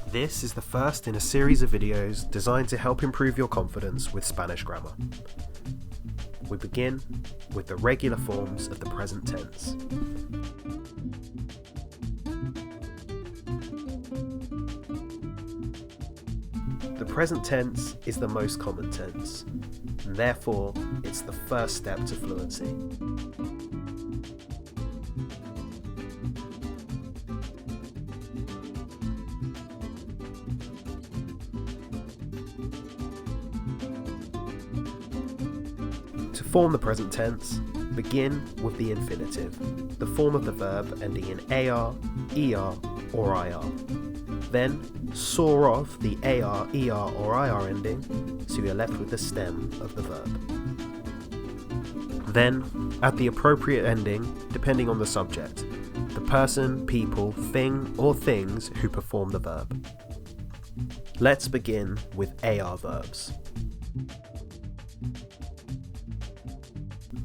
This is the first in a series of videos designed to help improve your confidence with Spanish grammar. We begin with the regular forms of the present tense. The present tense is the most common tense, and therefore it's the first step to fluency. To form the present tense, begin with the infinitive, the form of the verb ending in AR, ER or IR. Then saw off the AR, ER or IR ending so you're left with the stem of the verb. Then add the appropriate ending depending on the subject, the person, people, thing or things who perform the verb. Let's begin with AR verbs.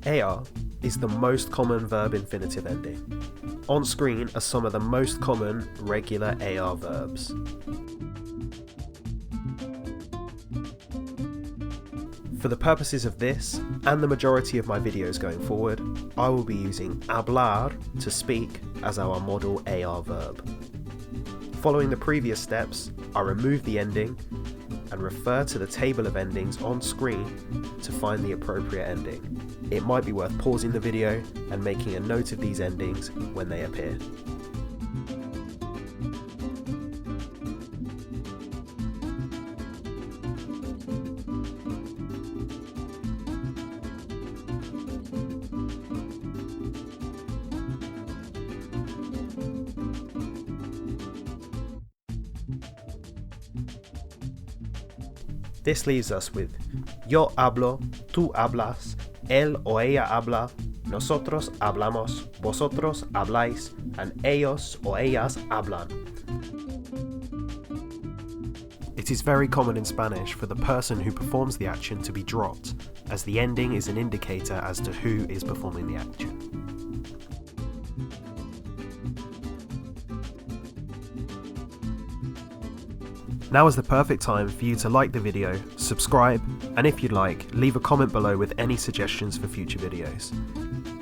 AR is the most common verb infinitive ending. On screen are some of the most common regular AR verbs. For the purposes of this, and the majority of my videos going forward, I will be using hablar, to speak, as our model AR verb. Following the previous steps, I remove the ending and refer to the table of endings on screen to find the appropriate ending. It might be worth pausing the video and making a note of these endings when they appear. This leaves us with yo hablo, tú hablas, él o ella habla, nosotros hablamos, vosotros habláis, and ellos o ellas hablan. It is very common in Spanish for the person who performs the action to be dropped, as the ending is an indicator as to who is performing the action. Now is the perfect time for you to like the video, subscribe, and if you'd like, leave a comment below with any suggestions for future videos.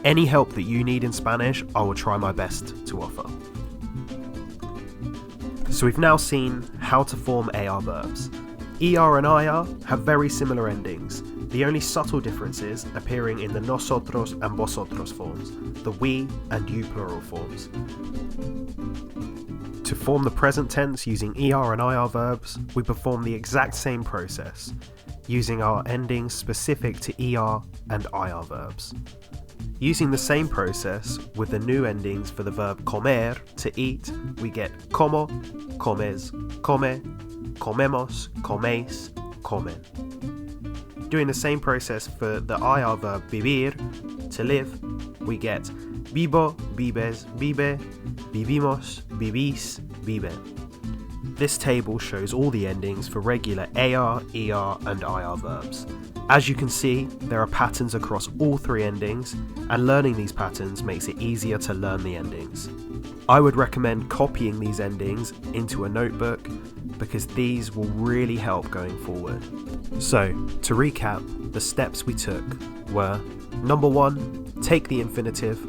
Any help that you need in Spanish, I will try my best to offer. So we've now seen how to form AR verbs. ER and IR have very similar endings, the only subtle differences appearing in the nosotros and vosotros forms, the we and you plural forms. To form the present tense using ER and IR verbs, we perform the exact same process, using our endings specific to ER and IR verbs. Using the same process with the new endings for the verb comer, to eat, we get como, comes, come, comemos, coméis, comen. Doing the same process for the IR verb vivir, to live, we get vivo, vives, vive, vivimos, vivís, vive. This table shows all the endings for regular AR, ER and IR verbs. As you can see, there are patterns across all three endings, and learning these patterns makes it easier to learn the endings. I would recommend copying these endings into a notebook because these will really help going forward. So, to recap, the steps we took were: number 1, take the infinitive.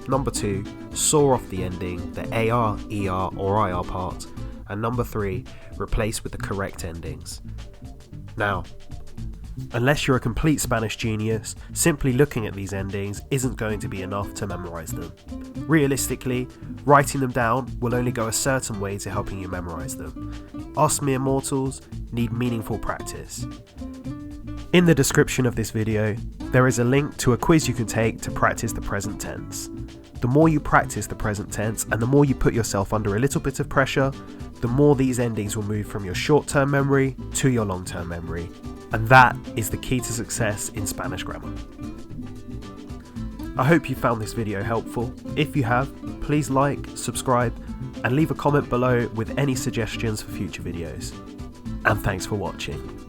Number 2, saw off the ending, the AR, ER or IR part. And number 3, replace with the correct endings. Now, unless you're a complete Spanish genius, simply looking at these endings isn't going to be enough to memorize them. Realistically, writing them down will only go a certain way to helping you memorize them. Us mere mortals need meaningful practice. In the description of this video, there is a link to a quiz you can take to practice the present tense. The more you practice the present tense and the more you put yourself under a little bit of pressure, the more these endings will move from your short-term memory to your long-term memory. And that is the key to success in Spanish grammar. I hope you found this video helpful. If you have, please like, subscribe, and leave a comment below with any suggestions for future videos. And thanks for watching.